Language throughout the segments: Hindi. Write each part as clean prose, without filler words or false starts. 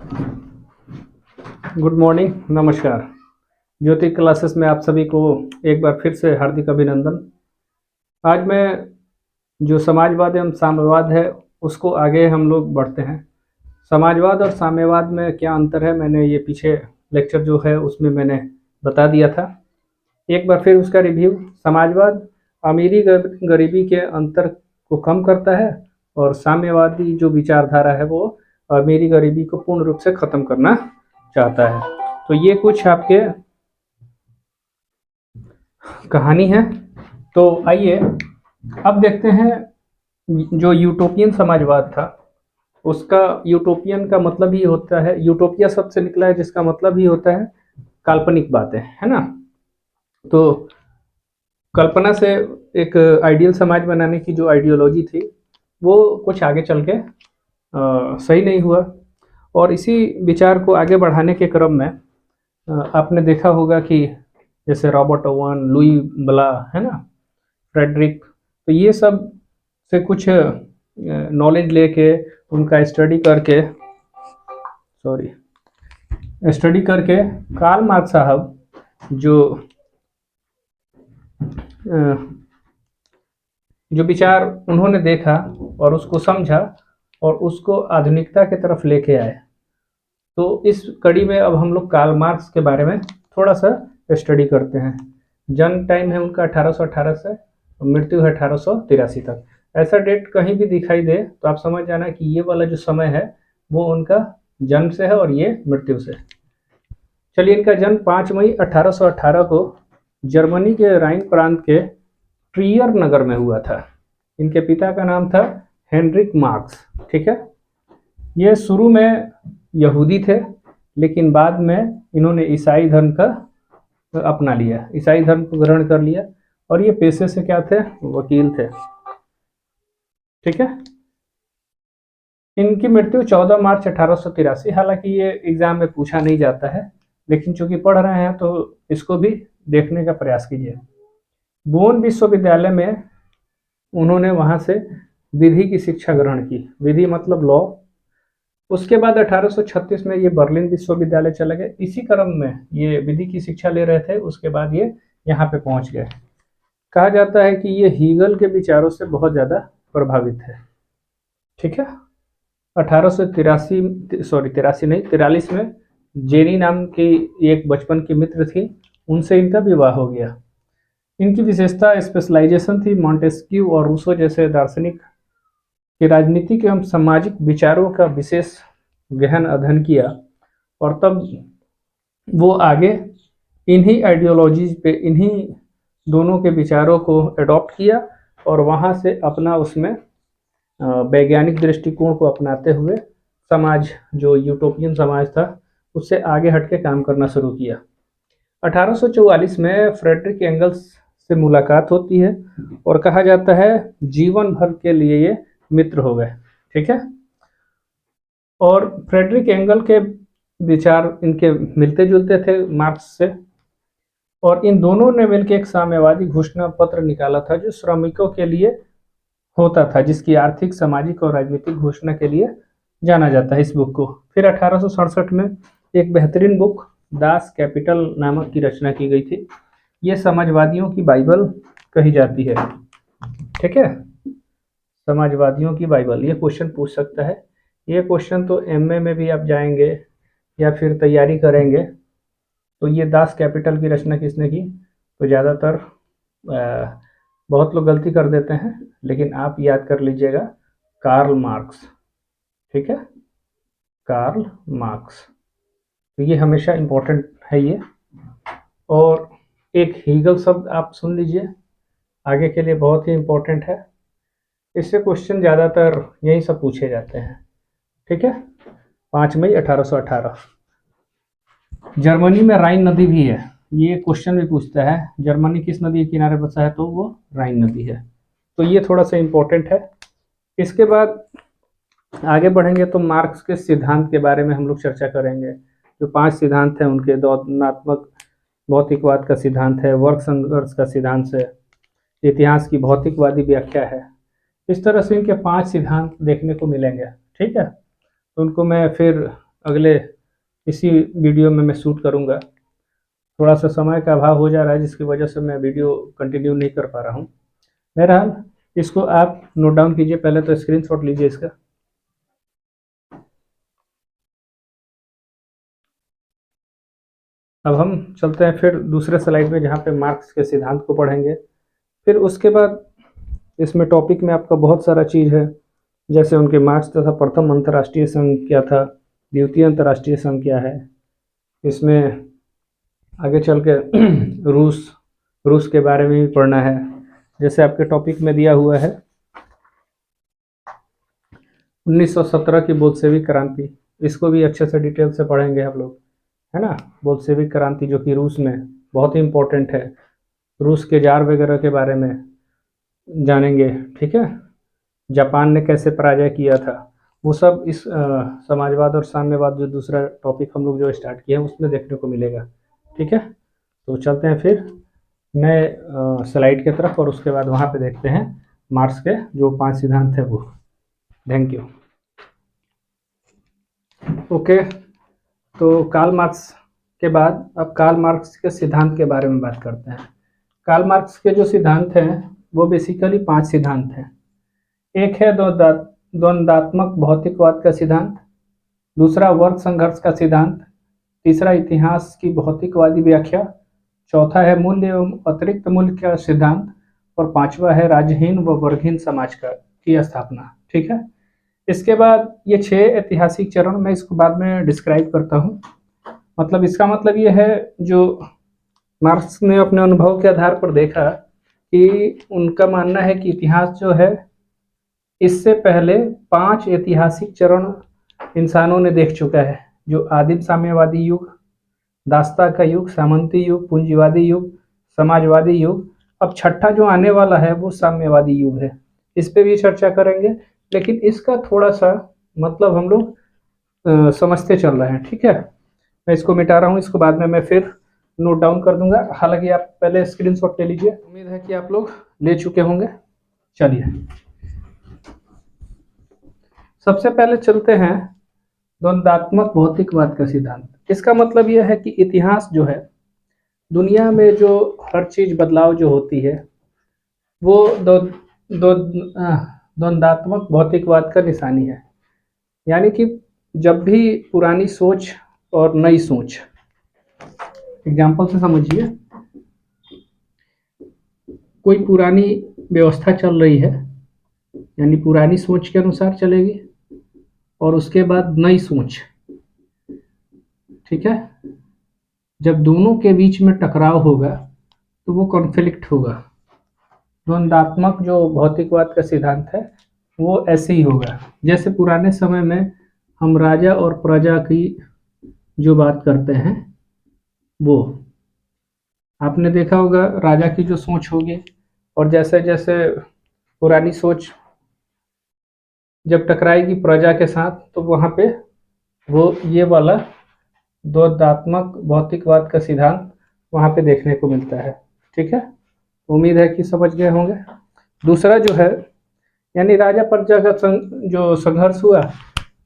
गुड मॉर्निंग, नमस्कार। ज्योति क्लासेस में आप सभी को एक बार फिर से हार्दिक अभिनंदन। आज मैं जो समाजवाद एवं साम्यवाद है उसको आगे हम लोग बढ़ते हैं। समाजवाद और साम्यवाद में क्या अंतर है, मैंने ये पीछे लेक्चर जो है उसमें मैंने बता दिया था। एक बार फिर उसका रिव्यू। समाजवाद अमीरी गरीबी के अंतर को कम करता है और साम्यवादी जो विचारधारा है वो अमीरी गरीबी को पूर्ण रूप से ख़त्म करना चाहता है। तो ये कुछ आपके कहानी है। तो आइए अब देखते हैं जो यूटोपियन समाजवाद था उसका। यूटोपियन का मतलब ही होता है, यूटोपिया शब्द से निकला है जिसका मतलब ही होता है काल्पनिक बातें, है ना। तो कल्पना से एक आइडियल समाज बनाने की जो आइडियोलॉजी थी वो कुछ आगे चल के सही नहीं हुआ। और इसी विचार को आगे बढ़ाने के क्रम में आपने देखा होगा कि जैसे रॉबर्ट ओवन, लुई ब्ला, है ना, फ्रेडरिक, तो ये सब से कुछ नॉलेज लेके उनका स्टडी करके कार्ल मार्क्स साहब जो विचार उन्होंने देखा और उसको समझा और उसको आधुनिकता की तरफ लेके आए। तो इस कड़ी में अब हम लोग कार्ल मार्क्स के बारे में थोड़ा सा स्टडी करते हैं। जन्म टाइम है उनका 1818 से, मृत्यु है 1883 तक। ऐसा डेट कहीं भी दिखाई दे तो आप समझ जाना कि ये वाला जो समय है वो उनका जन्म से है और ये मृत्यु से। चलिए, इनका जन्म 5 मई 1818 को जर्मनी के राइन प्रांत के ट्रियर नगर में हुआ था। इनके पिता का नाम था हेनरिक मार्क्स। ठीक है, ये शुरू में यहूदी थे लेकिन बाद में इन्होंने ईसाई धर्म का अपना लिया, ईसाई धर्म को ग्रहण कर लिया और ये पेशे से क्या थे, वकील थे। ठीक है, इनकी मृत्यु 14 मार्च 1883। हालांकि ये एग्जाम में पूछा नहीं जाता है लेकिन चूंकि पढ़ रहे हैं तो इसको भी देखने का प्रयास कीजिए। बोन विश्वविद्यालय में उन्होंने वहां से विधि की शिक्षा ग्रहण की। विधि मतलब लॉ। उसके बाद 1836 में ये बर्लिन विश्वविद्यालय चले गए। इसी क्रम में ये विधि की शिक्षा ले रहे थे, उसके बाद ये यहाँ पे पहुंच गए। कहा जाता है कि ये हीगल के विचारों से बहुत ज़्यादा प्रभावित है। ठीक है, 43 में जेनी नाम की एक बचपन की मित्र थी, उनसे इनका विवाह हो गया। इनकी विशेषता स्पेशलाइजेशन थी। मॉन्टेस्क्यू और रूसो जैसे दार्शनिक के राजनीतिक एवं सामाजिक विचारों का विशेष गहन अध्ययन किया और तब वो आगे इन्हीं आइडियोलॉजीज पे, इन्हीं दोनों के विचारों को अडॉप्ट किया और वहाँ से अपना उसमें वैज्ञानिक दृष्टिकोण को अपनाते हुए समाज, जो यूटोपियन समाज था, उससे आगे हट के काम करना शुरू किया। 1844 में फ्रेडरिक एंगल्स से मुलाकात होती है और कहा जाता है जीवन भर के लिए ये मित्र हो गए। ठीक है, और फ्रेडरिक एंगल के विचार इनके मिलते जुलते थे मार्क्स से, और इन दोनों ने मिलकर एक साम्यवादी घोषणा पत्र निकाला था जो श्रमिकों के लिए होता था, जिसकी आर्थिक, सामाजिक और राजनीतिक घोषणा के लिए जाना जाता है इस बुक को। फिर 1867 में एक बेहतरीन बुक दास कैपिटल नामक की रचना की गई थी। ये समाजवादियों की बाइबल कही जाती है। ठीक है, समाजवादियों की बाइबल, ये क्वेश्चन पूछ सकता है। ये क्वेश्चन तो एमए में भी आप जाएंगे या फिर तैयारी करेंगे तो ये दास कैपिटल की रचना किसने की, तो ज़्यादातर बहुत लोग गलती कर देते हैं, लेकिन आप याद कर लीजिएगा कार्ल मार्क्स। ठीक है, कार्ल मार्क्स, तो ये हमेशा इम्पोर्टेंट है ये। और एक हीगल शब्द आप सुन लीजिए, आगे के लिए बहुत ही इम्पोर्टेंट है। इससे क्वेश्चन ज़्यादातर यही सब पूछे जाते हैं। ठीक है, 5 मई 1818। जर्मनी में राइन नदी भी है, ये क्वेश्चन भी पूछता है जर्मनी किस नदी के किनारे बसा है, तो वो राइन नदी है। तो ये थोड़ा सा इम्पोर्टेंट है। इसके बाद आगे बढ़ेंगे तो मार्क्स के सिद्धांत के बारे में हम लोग चर्चा करेंगे। जो 5 सिद्धांत हैं उनके, द्वंद्वात्मक भौतिकवाद का सिद्धांत है, वर्ग संघर्ष का सिद्धांत है, इतिहास की भौतिकवादी व्याख्या है। इस तरह से इनके 5 सिद्धांत देखने को मिलेंगे। ठीक है, तो उनको मैं फिर अगले इसी वीडियो में मैं शूट करूँगा। थोड़ा सा समय का अभाव हो जा रहा है जिसकी वजह से मैं वीडियो कंटिन्यू नहीं कर पा रहा हूँ। बहरहाल इसको आप नोट डाउन कीजिए, पहले तो स्क्रीनशॉट लीजिए इसका। अब हम चलते हैं फिर दूसरे स्लाइड में जहाँ पे मार्क्स के सिद्धांत को पढ़ेंगे। फिर उसके बाद इसमें टॉपिक में आपका बहुत सारा चीज़ है, जैसे उनके मार्क्स तथा प्रथम अंतर्राष्ट्रीय संघ क्या था, द्वितीय अंतर्राष्ट्रीय संघ क्या है। इसमें आगे चल के रूस के बारे में भी पढ़ना है, जैसे आपके टॉपिक में दिया हुआ है 1917 की बोल्शेविक क्रांति। इसको भी अच्छे से डिटेल से पढ़ेंगे आप लोग, है ना। बोल्शेविक क्रांति जो कि रूस में बहुत ही इम्पोर्टेंट है, रूस के जार वगैरह के बारे में जानेंगे, ठीक है। जापान ने कैसे पराजय किया था, वो सब इस समाजवाद और साम्यवाद जो दूसरा टॉपिक हम लोग जो स्टार्ट किया है उसमें देखने को मिलेगा, ठीक है। तो चलते हैं फिर नए स्लाइड की तरफ और उसके बाद वहाँ पे देखते हैं मार्क्स के जो 5 सिद्धांत है वो। Thank you. ओके, तो कार्ल मार्क्स के बाद अब कार्ल मार्क्स के सिद्धांत के बारे में बात करते हैं। कार्ल मार्क्स के जो सिद्धांत हैं वो बेसिकली 5 सिद्धांत हैं। एक है द्वंद्वात्मक भौतिकवाद का सिद्धांत, दूसरा वर्ग संघर्ष का सिद्धांत, तीसरा इतिहास की भौतिकवादी व्याख्या, चौथा है मूल्य एवं अतिरिक्त मूल्य का सिद्धांत, और पांचवा है राज्यहीन व वर्गहीन समाज की स्थापना, ठीक है। इसके बाद ये 6 ऐतिहासिक चरण मैं इसको बाद में डिस्क्राइब करता हूँ। मतलब इसका मतलब ये है जो मार्क्स ने अपने अनुभव के आधार पर देखा कि उनका मानना है कि इतिहास जो है इससे पहले 5 ऐतिहासिक चरण इंसानों ने देख चुका है, जो आदिम साम्यवादी युग, दास्ता का युग, सामंती युग, पूंजीवादी युग, समाजवादी युग। अब छठा जो आने वाला है वो साम्यवादी युग है, इस पे भी चर्चा करेंगे, लेकिन इसका थोड़ा सा मतलब हम लोग समझते चल रहे हैं, ठीक है। मैं इसको मिटा रहा हूँ, इसको बाद में मैं फिर नोट डाउन कर दूंगा। हालांकि आप पहले स्क्रीनशॉट ले लीजिए, उम्मीद है कि आप लोग ले चुके होंगे। चलिए सबसे पहले चलते हैं द्वंद्वात्मक भौतिकवाद का सिद्धांत। इसका मतलब यह है कि इतिहास जो है, दुनिया में जो हर चीज बदलाव जो होती है वो द्वंद्वात्मक भौतिकवाद का निशानी है। यानी कि जब भी पुरानी सोच और नई सोच, एग्जाम्पल से समझिए, कोई पुरानी व्यवस्था चल रही है यानी पुरानी सोच के अनुसार चलेगी, और उसके बाद नई सोच, ठीक है। जब दोनों के बीच में टकराव होगा तो वो कॉन्फ्लिक्ट होगा। द्वंद्वात्मक जो भौतिकवाद का सिद्धांत है वो ऐसे ही होगा। जैसे पुराने समय में हम राजा और प्रजा की जो बात करते हैं, वो आपने देखा होगा, राजा की जो सोच होगी और जैसे जैसे पुरानी सोच जब टकराएगी प्रजा के साथ तो वहाँ पे वो ये वाला द्वंद्वात्मक भौतिकवाद का सिद्धांत वहाँ पे देखने को मिलता है, ठीक है। उम्मीद है कि समझ गए होंगे। दूसरा जो है यानी राजा प्रजा का जो संघर्ष हुआ,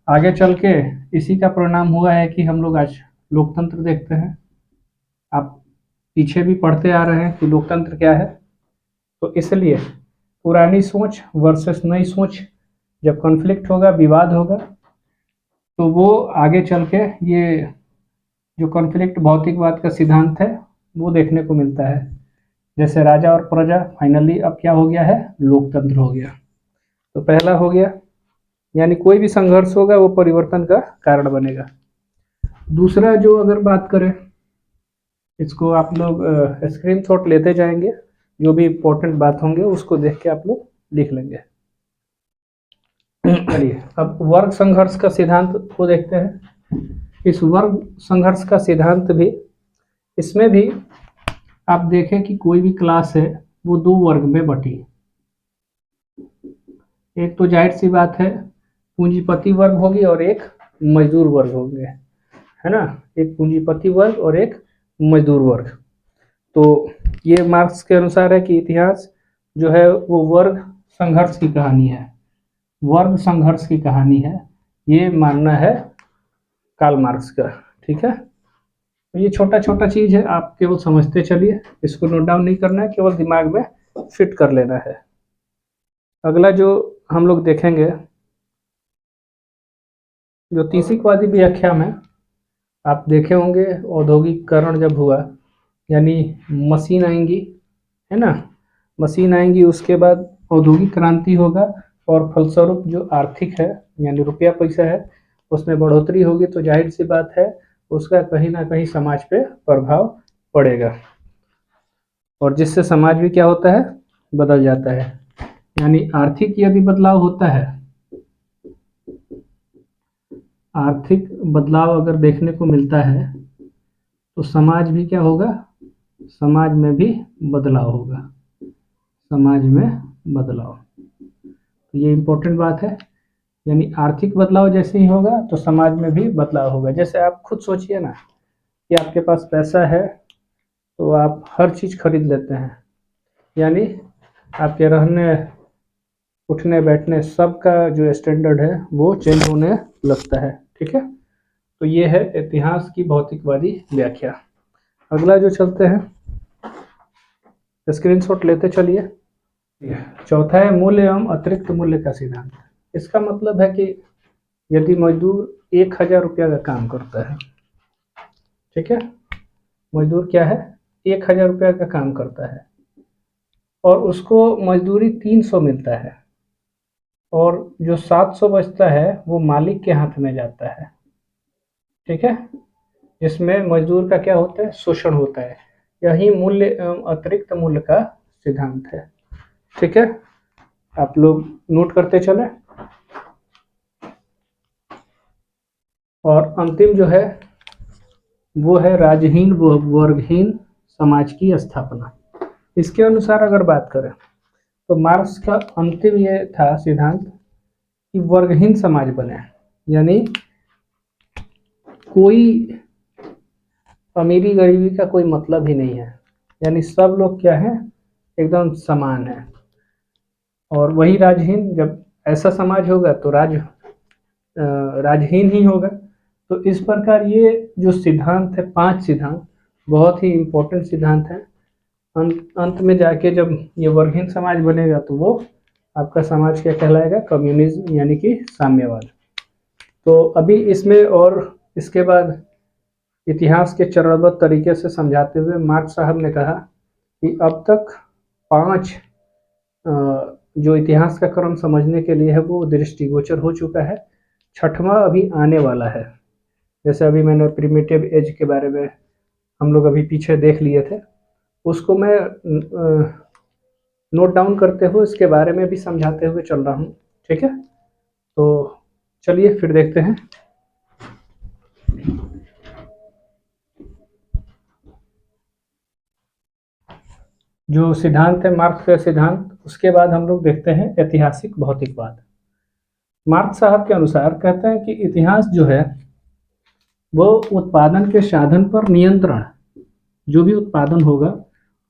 आगे चल के इसी का परिणाम हुआ है कि हम लोग आज लोकतंत्र देखते हैं। आप पीछे भी पढ़ते आ रहे हैं कि लोकतंत्र क्या है। तो इसलिए पुरानी सोच वर्सेस नई सोच जब कॉन्फ्लिक्ट होगा, विवाद होगा, तो वो आगे चल के ये जो कॉन्फ्लिक्ट भौतिकवाद का सिद्धांत है वो देखने को मिलता है। जैसे राजा और प्रजा, फाइनली अब क्या हो गया है, लोकतंत्र हो गया। तो पहला हो गया, यानी कोई भी संघर्ष होगा वो परिवर्तन का कारण बनेगा। दूसरा जो अगर बात करें, इसको आप लोग स्क्रीनशॉट लेते जाएंगे, जो भी इम्पोर्टेंट बात होंगे उसको देख के आप लोग लिख लेंगे। चलिए अब वर्ग संघर्ष का सिद्धांत को देखते हैं। इस वर्ग संघर्ष का सिद्धांत भी, इसमें भी आप देखें कि कोई भी क्लास है वो 2 वर्ग में बटी। एक तो जाहिर सी बात है पूंजीपति वर्ग होगी और एक मजदूर वर्ग होंगे, है ना। एक पूंजीपति वर्ग और एक मजदूर वर्ग। तो ये मार्क्स के अनुसार है कि इतिहास जो है वो वर्ग संघर्ष की कहानी है, वर्ग संघर्ष की कहानी है, ये मानना है कार्ल मार्क्स का। ठीक है, तो ये छोटा छोटा चीज़ है, आप केवल समझते चलिए, इसको नोट डाउन नहीं करना है, केवल दिमाग में फिट कर लेना है। अगला जो हम लोग देखेंगे, ज्योतिषिकवादी व्याख्या में आप देखे होंगे औद्योगिकरण जब हुआ, यानी मशीन आएंगी, है ना, मशीन आएंगी, उसके बाद औद्योगिक क्रांति होगा और फलस्वरूप जो आर्थिक है यानी रुपया पैसा है उसमें बढ़ोतरी होगी, तो जाहिर सी बात है उसका कहीं ना कहीं समाज पे प्रभाव पड़ेगा, और जिससे समाज भी क्या होता है, बदल जाता है। यानी आर्थिक यदि बदलाव होता है, आर्थिक बदलाव अगर देखने को मिलता है तो समाज भी क्या होगा, समाज में भी बदलाव होगा, समाज में बदलाव। तो ये इम्पोर्टेंट बात है, यानी आर्थिक बदलाव जैसे ही होगा तो समाज में भी बदलाव होगा। जैसे आप खुद सोचिए ना कि आपके पास पैसा है तो आप हर चीज़ खरीद लेते हैं, यानी आपके रहने उठने बैठने सबका जो स्टैंडर्ड है वो चेंज होने लगता है। ठीक है, तो ये है इतिहास की भौतिकवादी व्याख्या। अगला जो चलते हैं, स्क्रीनशॉट लेते चलिए। चौथा है मूल्य एवं अतिरिक्त मूल्य का सिद्धांत। इसका मतलब है कि यदि मजदूर 1000 रुपया का काम करता है, ठीक है, मजदूर क्या है, 1000 रुपया का काम करता है और उसको मजदूरी 300 मिलता है, और जो 700 बचता है वो मालिक के हाथ में जाता है। ठीक है, जिसमें मजदूर का क्या होता है, शोषण होता है। यही मूल्य एवं अतिरिक्त मूल्य का सिद्धांत है। ठीक है, आप लोग नोट करते चले। और अंतिम जो है वो है राजहीन व वर्गहीन समाज की स्थापना। इसके अनुसार अगर बात करें तो मार्क्स का अंतिम ये था सिद्धांत कि वर्गहीन समाज बने, यानी कोई अमीरी गरीबी का कोई मतलब ही नहीं है, यानी सब लोग क्या है, एकदम समान है। और वही राजहीन, जब ऐसा समाज होगा तो राजहीन ही होगा। तो इस प्रकार ये जो सिद्धांत है, 5 सिद्धांत बहुत ही इम्पोर्टेंट सिद्धांत है। अंत में जाके जब ये वर्गहीन समाज बनेगा तो वो आपका समाज क्या कहलाएगा, कम्युनिज्म, यानी कि साम्यवाद। तो अभी इसमें और इसके बाद इतिहास के चरणबद्ध तरीके से समझाते हुए मार्क्स साहब ने कहा कि अब तक 5 जो इतिहास का क्रम समझने के लिए है वो दृष्टिगोचर हो चुका है, 6वां अभी आने वाला है। जैसे अभी मैंने प्रिमिटिव एज के बारे में हम लोग अभी पीछे देख लिए थे, उसको मैं नोट डाउन करते हुए इसके बारे में भी समझाते हुए चल रहा हूँ। ठीक है, तो चलिए फिर देखते हैं। जो सिद्धांत है मार्क्स का सिद्धांत, उसके बाद हम लोग देखते हैं ऐतिहासिक भौतिकवाद। मार्क्स साहब के अनुसार कहते हैं कि इतिहास जो है वो उत्पादन के साधन पर नियंत्रण, जो भी उत्पादन होगा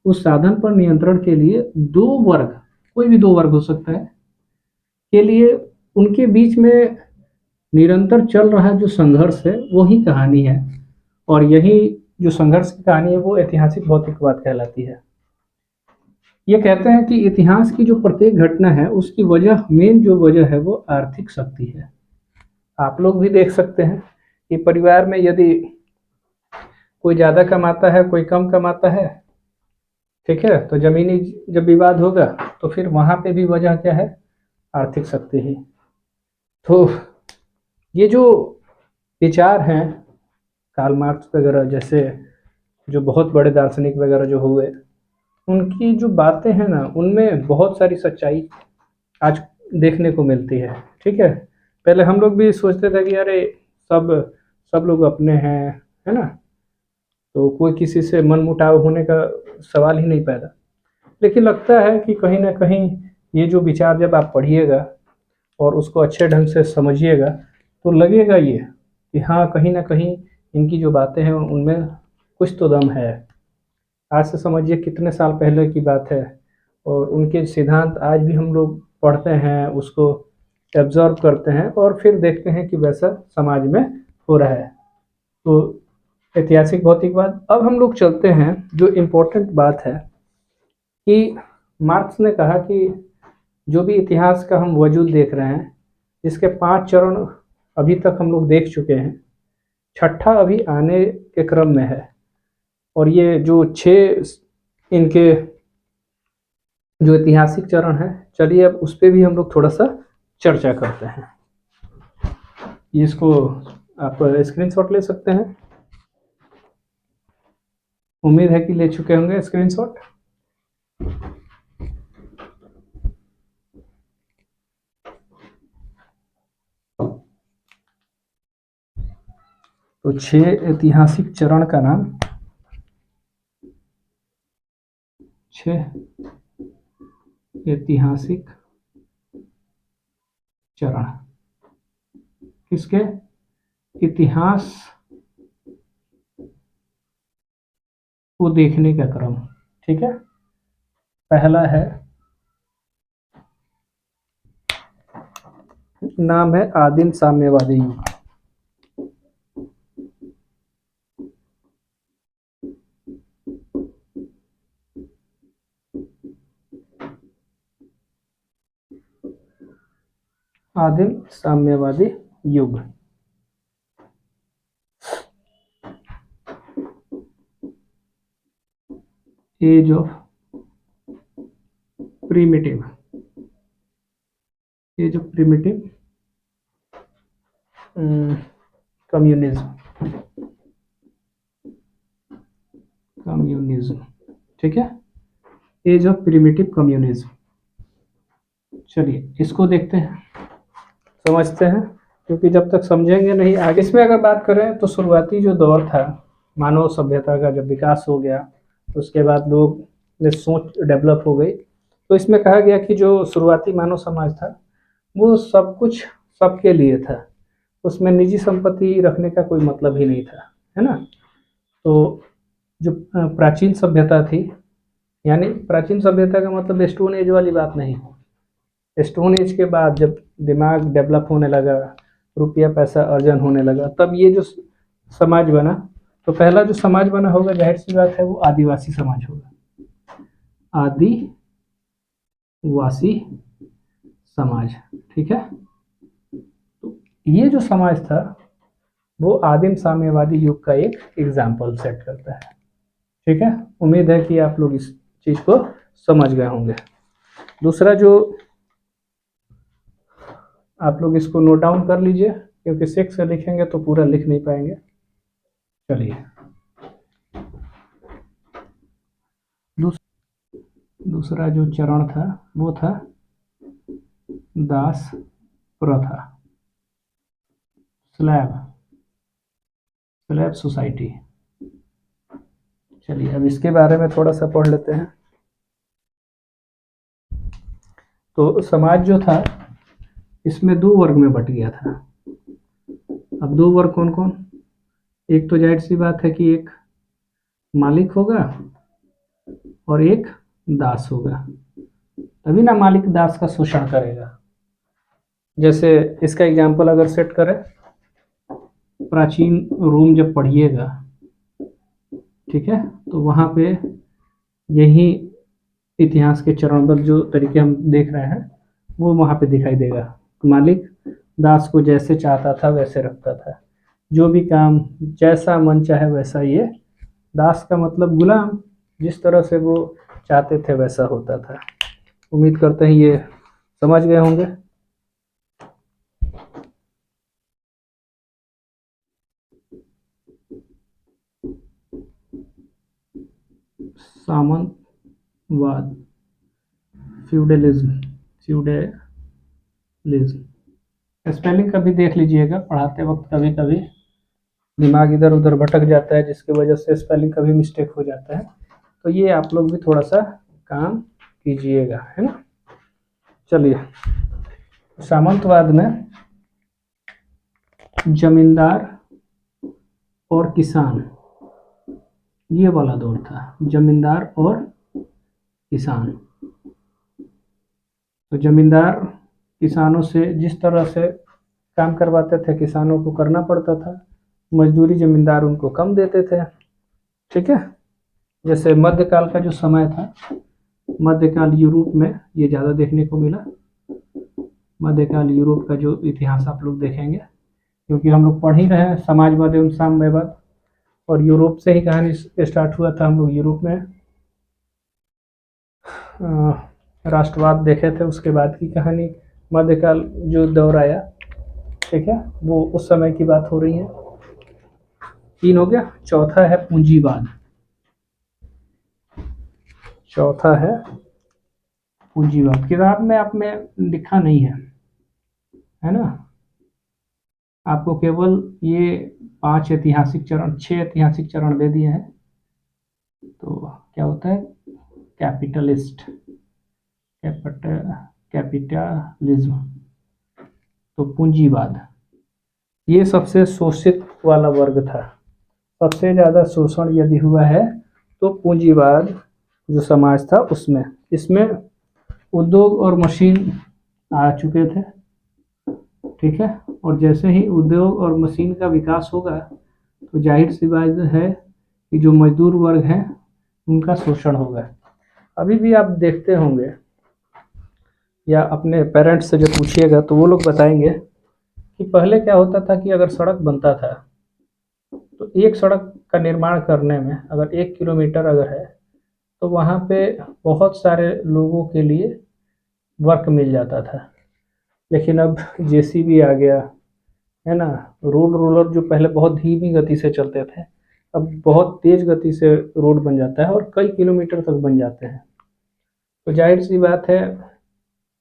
उस साधन पर नियंत्रण के लिए 2 वर्ग, कोई भी 2 वर्ग हो सकता है, के लिए उनके बीच में निरंतर चल रहा जो संघर्ष है वही कहानी है, और यही जो संघर्ष की कहानी है वो ऐतिहासिक भौतिकवाद कहलाती है। ये कहते हैं कि इतिहास की जो प्रत्येक घटना है उसकी वजह, मेन जो वजह है वो आर्थिक शक्ति है। आप लोग भी देख सकते हैं कि परिवार में यदि कोई ज़्यादा कमाता है कोई कम कमाता है, ठीक है, तो जमीनी जब विवाद होगा तो फिर वहाँ पे भी वजह क्या है, आर्थिक शक्ति ही। तो ये जो विचार हैं कार्ल मार्क्स वगैरह जैसे जो बहुत बड़े दार्शनिक वगैरह जो हुए, उनकी जो बातें हैं ना उनमें बहुत सारी सच्चाई आज देखने को मिलती है। ठीक है, पहले हम लोग भी सोचते थे कि अरे सब सब लोग अपने हैं, है ना, तो कोई किसी से मनमुटाव होने का सवाल ही नहीं पैदा। लेकिन लगता है कि कहीं ना कहीं ये जो विचार जब आप पढ़िएगा और उसको अच्छे ढंग से समझिएगा तो लगेगा ये कि हाँ, कहीं ना कहीं इनकी जो बातें हैं उनमें कुछ तो दम है। आज से समझिए कितने साल पहले की बात है, और उनके सिद्धांत आज भी हम लोग पढ़ते हैं, उसको एब्जॉर्व करते हैं और फिर देखते हैं कि वैसा समाज में हो रहा है। तो ऐतिहासिक भौतिकवाद। अब हम लोग चलते हैं, जो इम्पोर्टेंट बात है कि मार्क्स ने कहा कि जो भी इतिहास का हम वजूद देख रहे हैं, इसके 5 चरण अभी तक हम लोग देख चुके हैं, छठा अभी आने के क्रम में है। और ये जो 6 इनके जो ऐतिहासिक चरण है, चलिए अब उस पर भी हम लोग थोड़ा सा चर्चा करते हैं। इसको आप स्क्रीनशॉट ले सकते हैं, उम्मीद है कि ले चुके होंगे स्क्रीनशॉट। तो 6 ऐतिहासिक चरण का नाम, 6 ऐतिहासिक चरण किसके? इतिहास को देखने का क्रम। ठीक है, पहला है, नाम है आदिम साम्यवादी युग। आदिम साम्यवादी युग। Age of primitive, age of primitive communism, communism. ठीक है, एज ऑफ प्रिमिटिव कम्युनिज्म। चलिए इसको देखते हैं, समझते हैं, क्योंकि जब तक समझेंगे नहीं आगे। इसमें अगर बात करें तो शुरुआती जो दौर था मानव सभ्यता का, जब विकास हो गया उसके बाद लोग ने सोच डेवलप हो गई, तो इसमें कहा गया कि जो शुरुआती मानव समाज था वो सब कुछ सबके लिए था, उसमें निजी संपत्ति रखने का कोई मतलब ही नहीं था, है ना। तो जो प्राचीन सभ्यता थी, यानी प्राचीन सभ्यता का मतलब स्टोन एज वाली बात नहीं, स्टोन एज के बाद जब दिमाग डेवलप होने लगा, रुपया पैसा अर्जन होने लगा, तब ये जो समाज बना, तो पहला जो समाज बना होगा, जाहिर सी बात है, वो आदिवासी समाज होगा, आदिवासी समाज। ठीक है, तो ये जो समाज था वो आदिम साम्यवादी युग का एक एग्जाम्पल सेट करता है। ठीक है, उम्मीद है कि आप लोग इस चीज को समझ गए होंगे। दूसरा जो आप लोग इसको नोट डाउन कर लीजिए, क्योंकि 6 से लिखेंगे तो पूरा लिख नहीं पाएंगे। चलिए दूसरा जो चरण था वो था दास प्रथा, स्लैब सोसाइटी। चलिए अब इसके बारे में थोड़ा सा पढ़ लेते हैं। तो समाज जो था इसमें 2 वर्ग में बट गया था। अब 2 वर्ग कौन कौन? एक तो जाहिर सी बात है कि एक मालिक होगा और एक दास होगा, तभी ना मालिक दास का शोषण करेगा। जैसे इसका एग्जाम्पल अगर सेट करें, प्राचीन रोम जब पढ़िएगा, ठीक है, तो वहाँ पे यही इतिहास के चरणबद्ध जो तरीके हम देख रहे हैं वो वहाँ पे दिखाई देगा। मालिक दास को जैसे चाहता था वैसे रखता था, जो भी काम जैसा मन चाहे वैसा, ये दास का मतलब गुलाम, जिस तरह से वो चाहते थे वैसा होता था। उम्मीद करते हैं ये समझ गए होंगे। सामंतवाद, फ्यूडलिज्म, स्पेलिंग कभी देख लीजिएगा, पढ़ाते वक्त कभी कभी दिमाग इधर उधर भटक जाता है, जिसकी वजह से स्पेलिंग कभी मिस्टेक हो जाता है, तो ये आप लोग भी थोड़ा सा काम कीजिएगा, है ना। चलिए, सामंतवाद में जमींदार और किसान, ये वाला दौर था, जमींदार और किसान। तो जमींदार किसानों से जिस तरह से काम करवाते थे, किसानों को करना पड़ता था, मजदूरी जमींदार उनको कम देते थे। ठीक है, जैसे मध्यकाल का जो समय था, मध्यकाल यूरोप में ये ज़्यादा देखने को मिला। मध्यकाल यूरोप का जो इतिहास आप लोग देखेंगे, क्योंकि हम लोग पढ़ ही रहे हैं समाजवाद एवं साम्यवाद, और यूरोप से ही कहानी स्टार्ट हुआ था। हम लोग यूरोप में राष्ट्रवाद देखे थे, उसके बाद की कहानी मध्यकाल जो दौर आया, ठीक है, वो उस समय की बात हो रही है। 3 हो गया। चौथा है पूंजीवाद। चौथा है पूंजीवाद। किताब में आप में लिखा नहीं है ना, आपको केवल ये 5 ऐतिहासिक चरण, 6 ऐतिहासिक चरण दे दिए हैं। तो क्या होता है? कैपिटलिस्ट, कैपिटलिज्म, तो पूंजीवाद, ये सबसे शोषित वाला वर्ग था। सबसे ज़्यादा शोषण यदि हुआ है तो पूंजीवाद जो समाज था उसमें। इसमें उद्योग और मशीन आ चुके थे, ठीक है, और जैसे ही उद्योग और मशीन का विकास होगा तो जाहिर सी बात है कि जो मजदूर वर्ग है उनका शोषण होगा। अभी भी आप देखते होंगे या अपने पेरेंट्स से जब पूछिएगा तो वो लोग बताएंगे कि पहले क्या होता था कि अगर सड़क बनता था तो एक सड़क का निर्माण करने में अगर 1 किलोमीटर अगर है तो वहाँ पे बहुत सारे लोगों के लिए वर्क मिल जाता था। लेकिन अब जेसीबी आ गया है ना, रोड रोलर जो पहले बहुत धीमी गति से चलते थे अब बहुत तेज गति से रोड बन जाता है और कई किलोमीटर तक बन जाते हैं। तो जाहिर सी बात है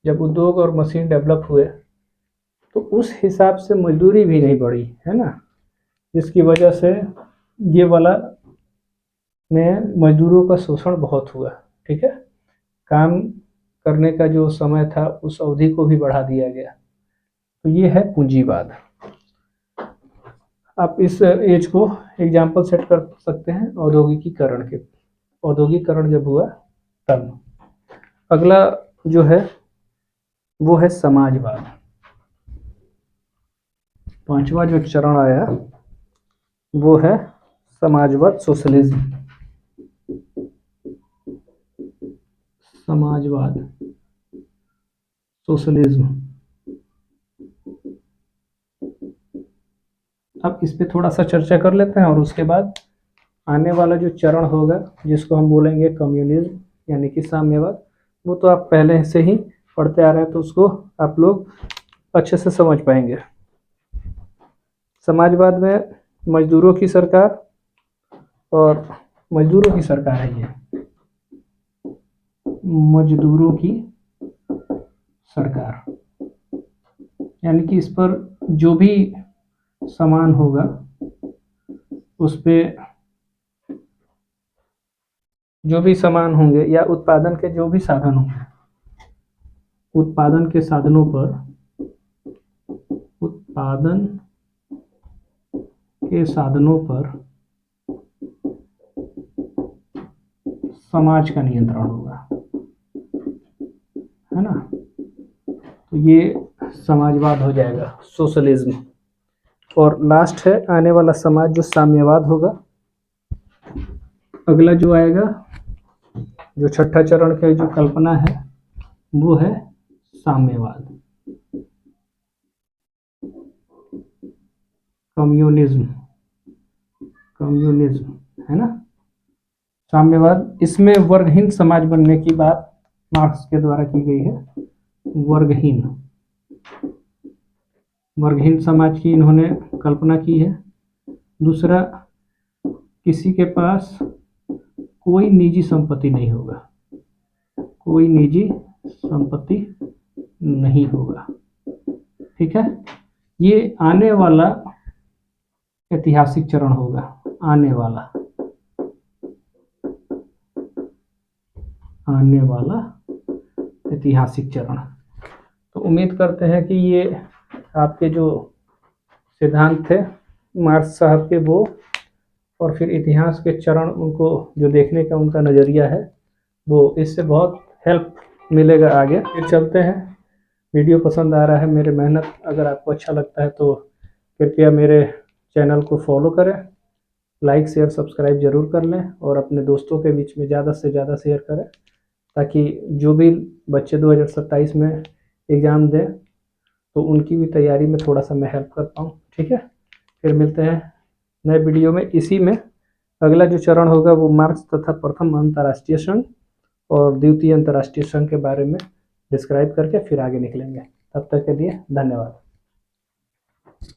जब उद्योग और मशीन डेवलप हुए तो उस हिसाब से मजदूरी भी नहीं बढ़ी, है ना, जिसकी वजह से ये वाला में मजदूरों का शोषण बहुत हुआ। ठीक है, काम करने का जो समय था उस अवधि को भी बढ़ा दिया गया। तो ये है पूंजीवाद। आप इस एज को एग्जाम्पल सेट कर सकते हैं औद्योगिकीकरण के। औद्योगिकीकरण जब हुआ तब। अगला जो है वो है समाजवाद। 5वां जो चरण आया वो है समाजवाद, सोशलिज्म। समाजवाद, सोशलिज्म। अब इस पे थोड़ा सा चर्चा कर लेते हैं और उसके बाद आने वाला जो चरण होगा जिसको हम बोलेंगे कम्युनिज्म यानी कि साम्यवाद, वो तो आप पहले से ही पढ़ते आ रहे हैं तो उसको आप लोग अच्छे से समझ पाएंगे। समाजवाद में मजदूरों की सरकार, और मजदूरों की सरकार है ये, मजदूरों की सरकार, यानी कि इस पर जो भी सामान होगा उस पे जो भी सामान होंगे या उत्पादन के जो भी साधन होंगे, उत्पादन के साधनों पर, उत्पादन के साधनों पर समाज का नियंत्रण होगा, है ना। तो ये समाजवाद हो जाएगा, सोशलिज्म। और लास्ट है आने वाला समाज जो साम्यवाद होगा। अगला जो आएगा जो छठा चरण की जो कल्पना है वो है साम्यवाद, कम्युनिज्म, कम्युनिज्म, है ना। साम्यवाद, इसमें वर्गहीन समाज बनने की बात मार्क्स के द्वारा की गई है। वर्गहीन, वर्गहीन समाज की इन्होंने कल्पना की है। दूसरा, किसी के पास कोई निजी संपत्ति नहीं होगा, कोई निजी संपत्ति नहीं होगा। ठीक है, ये आने वाला ऐतिहासिक चरण होगा, आने वाला ऐतिहासिक चरण। तो उम्मीद करते हैं कि ये आपके जो सिद्धांत थे मार्क्स साहब के वो, और फिर इतिहास के चरण उनको जो देखने का उनका नज़रिया है वो, इससे बहुत हेल्प मिलेगा आगे। फिर चलते हैं। वीडियो पसंद आ रहा है, मेरे मेहनत अगर आपको अच्छा लगता है तो कृपया मेरे चैनल को फॉलो करें, लाइक शेयर सब्सक्राइब ज़रूर कर लें और अपने दोस्तों के बीच में ज़्यादा से ज़्यादा शेयर करें, ताकि जो भी बच्चे 2027 में एग्ज़ाम दें तो उनकी भी तैयारी में थोड़ा सा मैं हेल्प कर पाऊँ। ठीक है, फिर मिलते हैं नए वीडियो में। इसी में अगला जो चरण होगा वो मार्क्स तथा प्रथम अंतर्राष्ट्रीय संघ और द्वितीय अंतर्राष्ट्रीय संघ के बारे में डिस्क्राइब करके फिर आगे निकलेंगे। तब तक के लिए धन्यवाद।